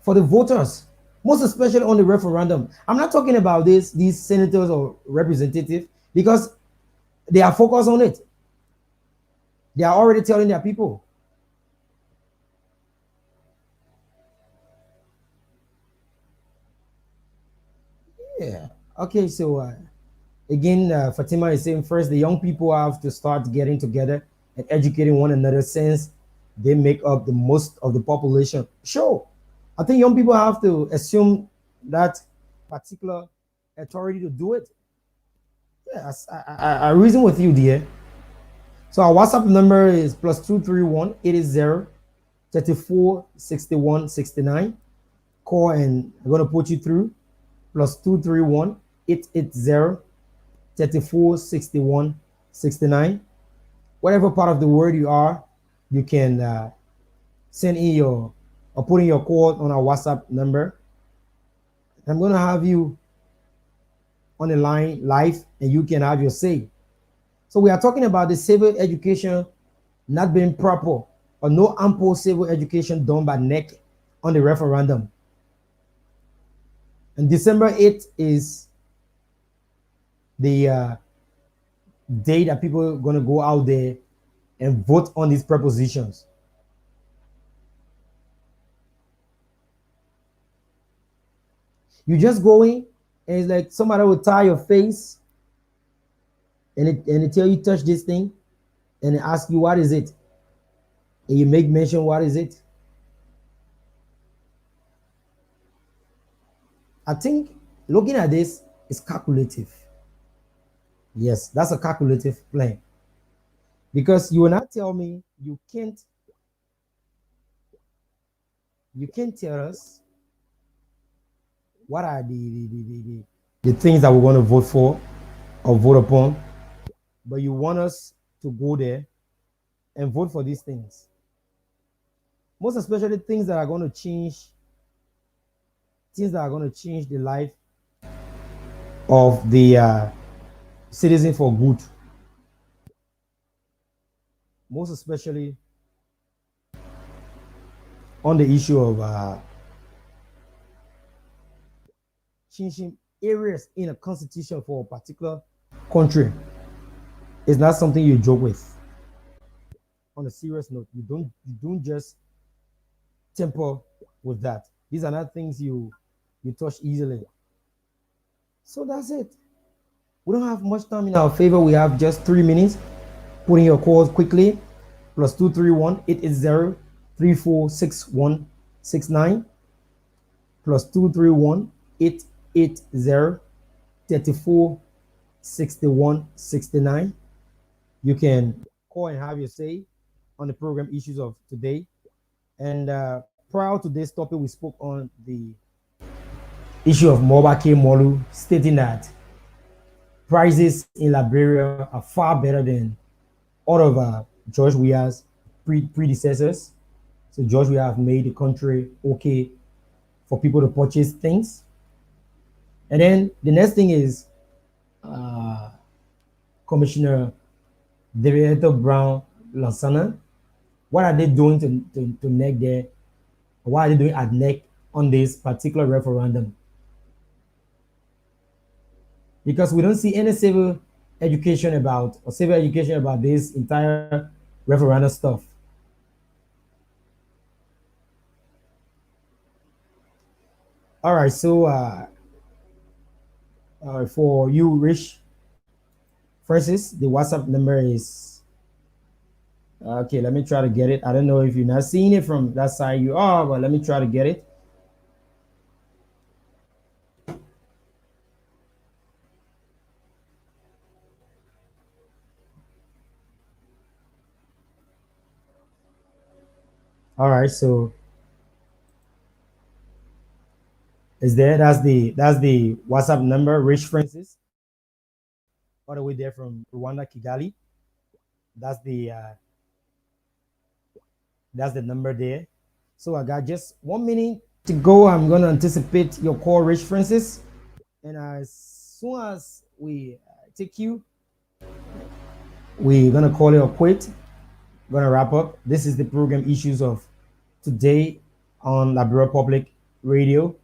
for the voters, most especially on the referendum. I'm not talking about these senators or representatives, because they are focused on it. They are already telling their people. Yeah. Okay, so again, Fatima is saying first the young people have to start getting together and educating one another, since they make up the most of the population. Sure, I think young people have to assume that particular authority to do it. Yes, I reason with you, dear. So our WhatsApp number is +231 880 34 61 69. Call and I'm gonna put you through. +231 880 34 61 69. Whatever part of the world you are, you can send in your or put in your call on our WhatsApp number. I'm gonna have you on the line live, and you can have your say. So we are talking about the civic education not being proper or no ample civil education done by NEC on the referendum. And December 8th is the day that people are going to go out there and vote on these propositions. You just go in and it's like somebody will tie your face and it tell you touch this thing and it ask you what is it, and you make mention what is it. I think looking at this is calculative. Yes, that's a calculative plan, because you will not tell me you can't tell us what are the things that we're going to vote for or vote upon, but you want us to go there and vote for these things. Most especially things that are going to change the life of the citizen for good. Most especially on the issue of changing areas in a constitution for a particular country. It's not something you joke with. On a serious note, you don't just temper with that. These are not things you touch easily. So that's it. We don't have much time in our favor. We have just 3 minutes. Put in your calls quickly. +231 880 346169. +231 880 346169. You can call and have your say on the program issues of today. And prior to this topic, we spoke on the issue of Mobake Molu, stating that prices in Liberia are far better than all of George Weah's predecessors. So George Weah have made the country okay for people to purchase things. And then the next thing is Commissioner David Brown Lansana. What are they doing to NEC there? What are they doing at NEC on this particular referendum? Because we don't see any civil education about this entire referendum stuff. All right, so for you, Rich Francis, the WhatsApp number is okay. Let me try to get it. I don't know if you're not seeing it from that side. You are, but let me try to get it. All right, so is there? That's the WhatsApp number, Rich Francis, all the way there from Rwanda, Kigali. That's the number there. So I got just 1 minute to go. I'm gonna anticipate your call, Rich Francis, and as soon as we take you, we're gonna call it a quit. We're gonna wrap up. This is the program issues of today on Liberia Public Radio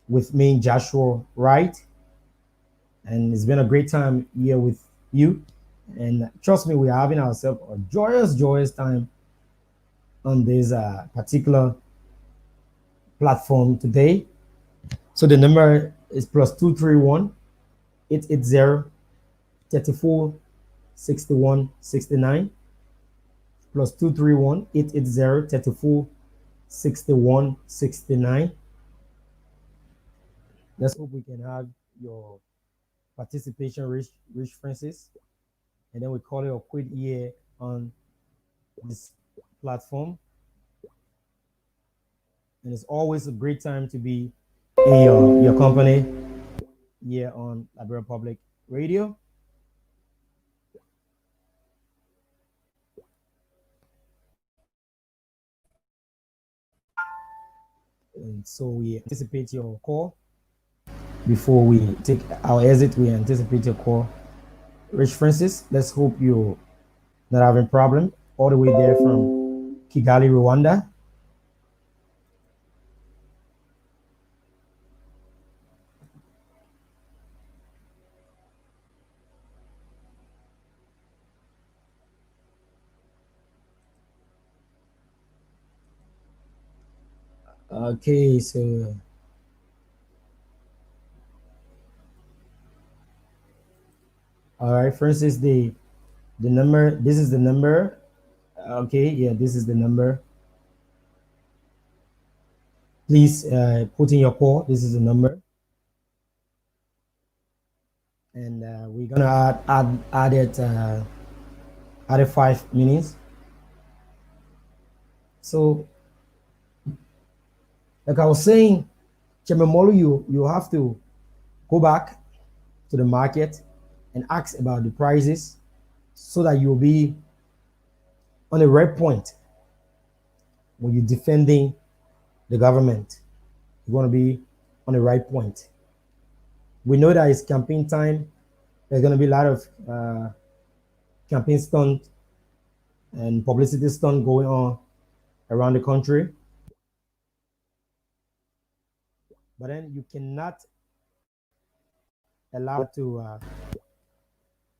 with me, Joshua Wright, and it's been a great time here with you. And trust me, we're having ourselves a joyous time on this particular platform today. So the number is +231 880 346169. +231 880 346169. Let's hope we can have your participation, Rich Francis, and then we call it a quit here on this platform. And it's always a great time to be in your company here on Liberia Public Radio. And so we anticipate your call. Before we take our exit, we anticipate your call. Rich Francis, let's hope you're not having problem all the way there from Kigali, Rwanda. Okay, so all right, for instance, the number, this is the number. Okay, yeah, this is the number. Please put in your call. This is the number. And we're gonna add it add 5 minutes. So like I was saying, Chememolu, you have to go back to the market and ask about the prices so that you'll be on the right point when you're defending the government. You want to be on the right point. We know that it's campaign time. There's going to be a lot of campaign stunt and publicity stunt going on around the country. But then you cannot allow to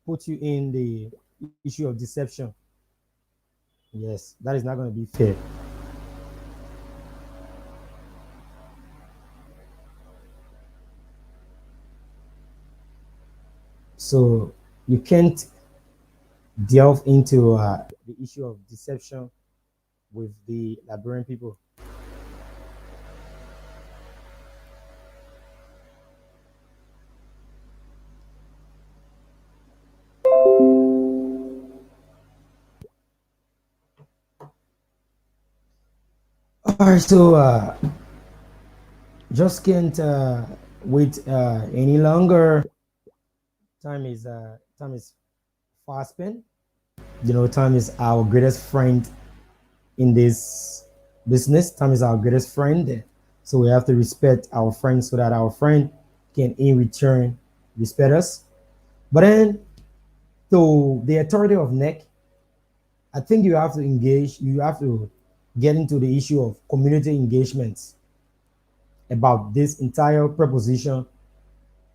put you in the issue of deception. Yes, that is not going to be fair. So you can't delve into the issue of deception with the Liberian people. All right, so just can't wait any longer. Time is fast spent. You know, time is our greatest friend in this business. Time is our greatest friend. So we have to respect our friends so that our friend can in return respect us. But then to the authority of NEC, I think you have to engage, you have to get into the issue of community engagements about this entire proposition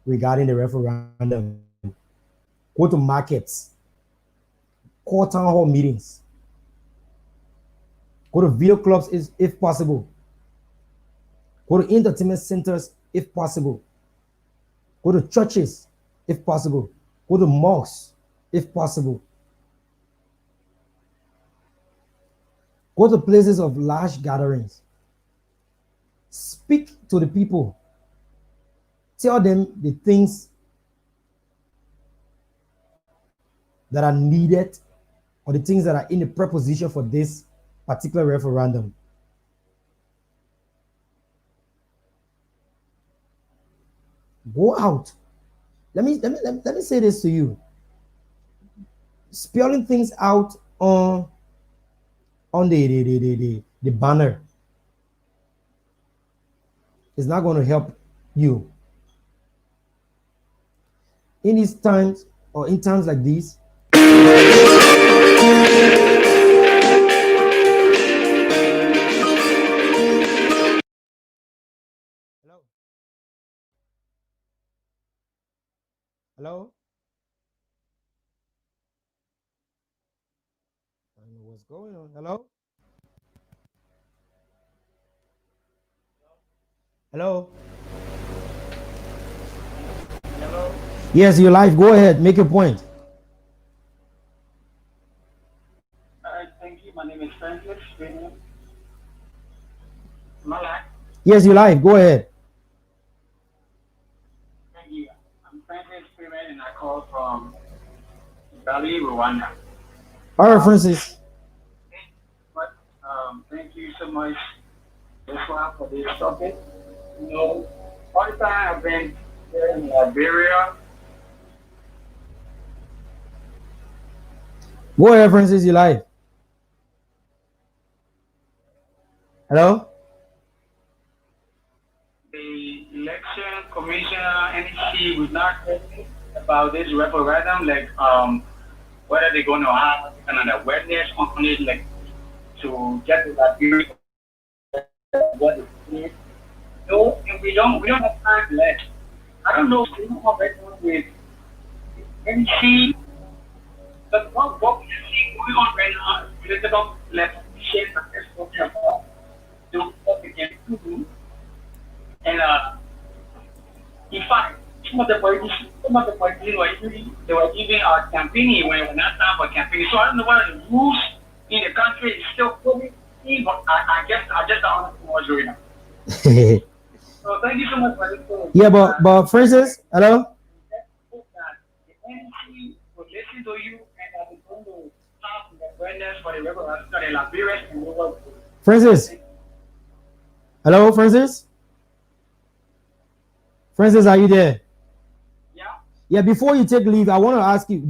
regarding the referendum. Go to markets, call town hall meetings, go to video clubs if possible, go to entertainment centers if possible, go to churches if possible, go to mosques if possible, go to places of large gatherings, speak to the people, tell them the things that are needed or the things that are in the preposition for this particular referendum. Go out. Let me say this to you. Spelling things out on the banner is not going to help you. In these times or in times like these, hello? Hello? I don't know what's going on. Hello? Hello? Hello. Yes, you're live. Go ahead. Make your point. Thank you. My name is Francis. Am I live? Yes, you're live. Go ahead. Thank you. I'm Francis Freeman and I call from Kigali, Rwanda. All right, Francis. But thank you so much, Joshua, for this topic. You know, all the time I've been here in Liberia. Go ahead, Francis. You're live. Hello? The election commissioner, NEC, was not talking about this referendum, like whether they're going to have an awareness on it, like to get to that period what is needed. No, and we don't have time left. I don't know if you know how with NC, but what we see going on right now is about left shape of this culture to what we can do. And in fact, some of the parties were giving our campaigning when we're not time for campaigning. So I don't know what the rules in the country is still fully in, but I guess I just don't know what's going on. So thank you so much for this. Yeah, but Francis, hello. Hope that the NC will listen to you and that we're going to have the awareness for the regular the Liberians and the world. Francis, hello, Francis. Francis, are you there? Yeah. Yeah. Before you take leave, I want to ask you.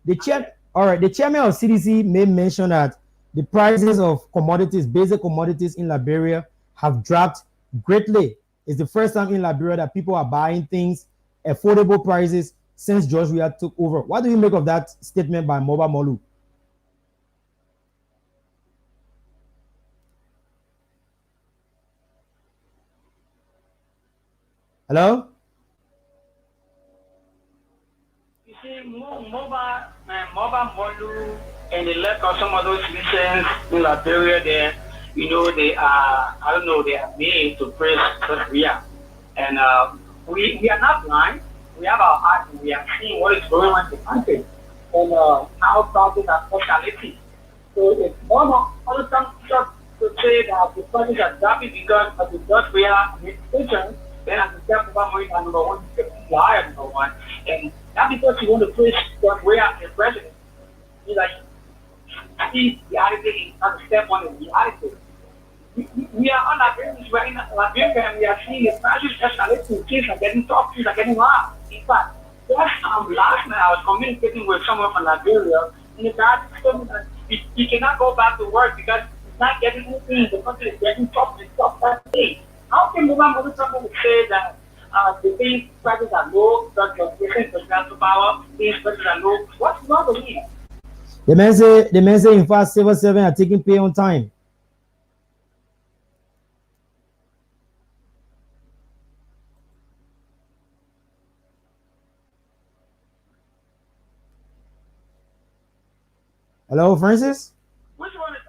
The chair. All right. The chairman of CDC made mention that the prices of commodities, basic commodities in Liberia, have dropped greatly. It's the first time in Liberia that people are buying things affordable prices since Joshua took over. What do you make of that statement by Moba Molu? Hello? You see, mobile model and the lack of some of those citizens in Liberia, they are, I don't know, they are made to praise Korea. And we are not blind. We have our eyes and we are seeing what is going on in the country and how prices are sociality. So it's more other just to say that the prices are dropping because of the Dutch Korea administration. Then as the step of money number one, the higher number one. And not because you want to push Dutch Korea as the president. He's like, see the attitude on the step one is the attitude. We are on Liberians, we're in Liberia, and we are seeing the prices escalating, things are getting tough, things are getting hard. In fact, last night I was communicating with someone from Liberia, and the guy told me that he cannot go back to work because he's not getting anything, the country is getting tough and stuff that day. How can Muhammad say that the things prices are low, that your patient does not to power, things prices are low? What's wrong with him? The man say in fact civil servants are taking pay on time. Hello, Francis? Which one is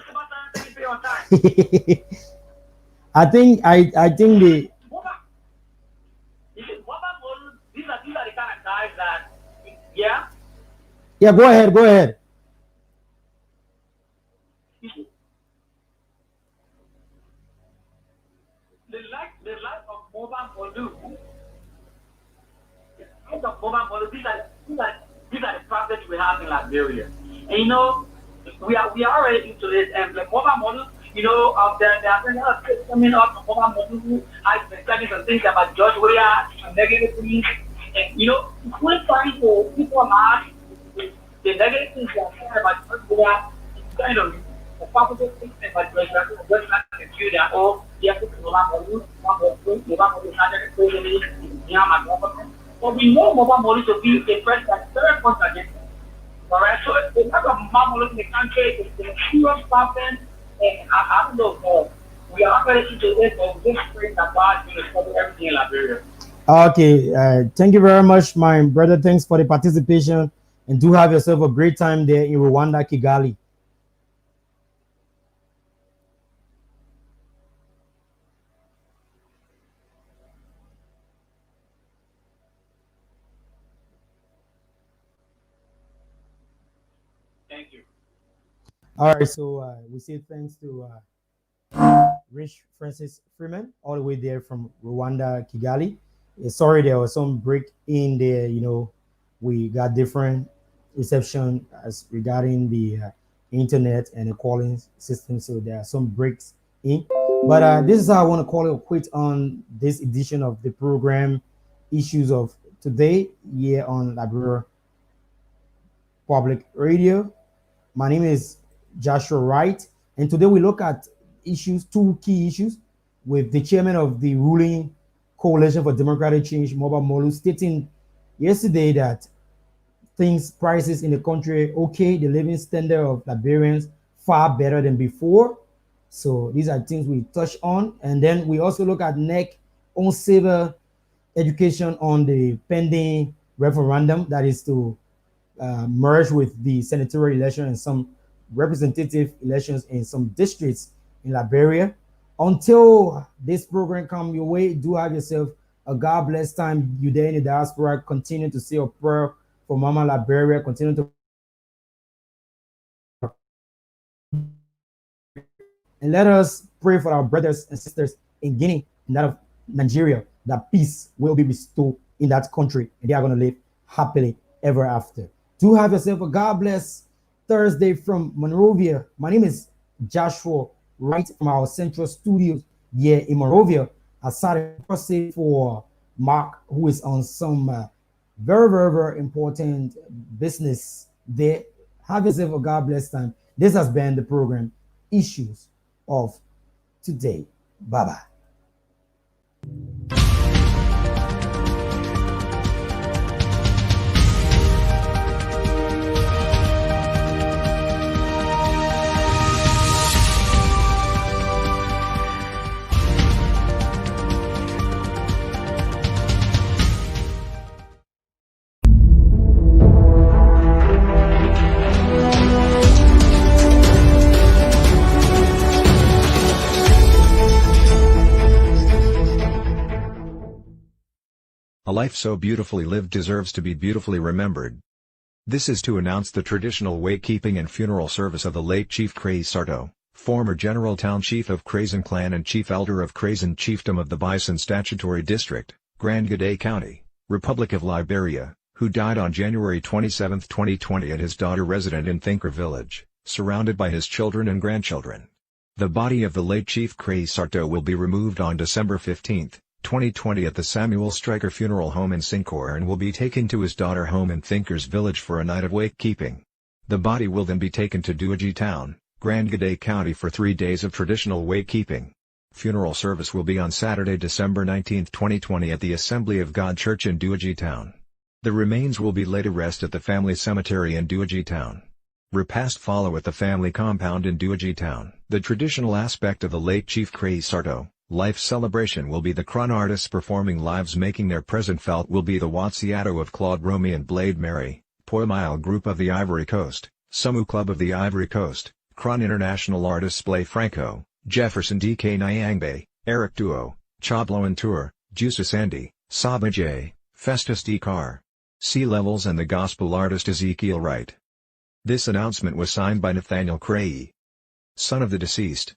about taking pay on time? I think the These are the kind of guys that, yeah. Yeah, go ahead. The life of mobile model. The life of mobile model. These are the problems we have in Liberia. And you know, we are already into this. And the mobile model, you know, there are a lot of kids coming up from mobile model who have been studying some things about Joshua and negative things. And you know, we're trying to people are the negative things that are said about Joshua, kind of the positive things about Joshua, just like the view that you have to mobile model is not really my government. But we know mobile model to be a president very contradictory. Alright, so the type of mobile model in the country is a serious problem, and I don't know, we are already into this, but this spring that God is going to cover everything in Liberia. Okay, thank you very much, my brother. Thanks for the participation, and do have yourself a great time there in Rwanda, Kigali. Thank you. All right, so we say thanks to Rich Francis Freeman, all the way there from Rwanda, Kigali. Sorry, there was some break in there. You know, we got different reception as regarding the internet and the calling system, so there are some breaks in. But this is how I want to call it quit on this edition of the program, Issues of Today, here on Liberia Public Radio. My name is Joshua Wright, and today we look at two key issues, with the chairman of the ruling Coalition for Democratic Change, Moba Molu, stating yesterday that prices in the country okay, the living standard of Liberians far better than before. So these are things we touch on. And then we also look at NEC on civil education on the pending referendum that is to merge with the senatorial election and some representative elections in some districts in Liberia. Until this program come your way, do have yourself a God bless time. You there in the diaspora, continue to say a prayer for Mama Liberia, continue to and let us pray for our brothers and sisters in Guinea and that of Nigeria, that peace will be bestowed in that country and they are going to live happily ever after. Do have yourself a God bless Thursday from Monrovia. My name is Joshua Wright from our central studios here in Monrovia. I started for Mark, who is on some very important business there. Have yourself a God bless time. This has been the program Issues of Today. Bye-bye. A life so beautifully lived deserves to be beautifully remembered. This is to announce the traditional wakekeeping and funeral service of the late Chief Crazy Sarto, former General Town Chief of Crazen Clan and Chief Elder of Crazen Chiefdom of the Bison Statutory District, Grand Gade County, Republic of Liberia, who died on January 27, 2020 at his daughter resident in Thinker Village, surrounded by his children and grandchildren. The body of the late Chief Crazy Sarto will be removed on December 15, 2020 at the Samuel Stryker Funeral Home in Sincor and will be taken to his daughter home in Thinkers Village for a night of wakekeeping. The body will then be taken to Duaji Town, Grand Gade County for 3 days of traditional wakekeeping. Funeral service will be on Saturday, December 19, 2020 at the Assembly of God Church in Duaji Town. The remains will be laid to rest at the family cemetery in Duaji Town. Repast follow at the family compound in Duaji Town. The traditional aspect of the late Chief Crazy Sarto life celebration will be the Kron artists performing lives making their present felt will be the Watsiato of Claude Romy and Blade Mary, Poemile Group of the Ivory Coast, Sumu Club of the Ivory Coast, Kron International Artists Play Franco, Jefferson DK Nyangbe, Eric Duo, Chablo and Tour, Juice Sandy, Saba J, Festus D. Carr, Sea Levels and the gospel artist Ezekiel Wright. This announcement was signed by Nathaniel Craig, son of the deceased.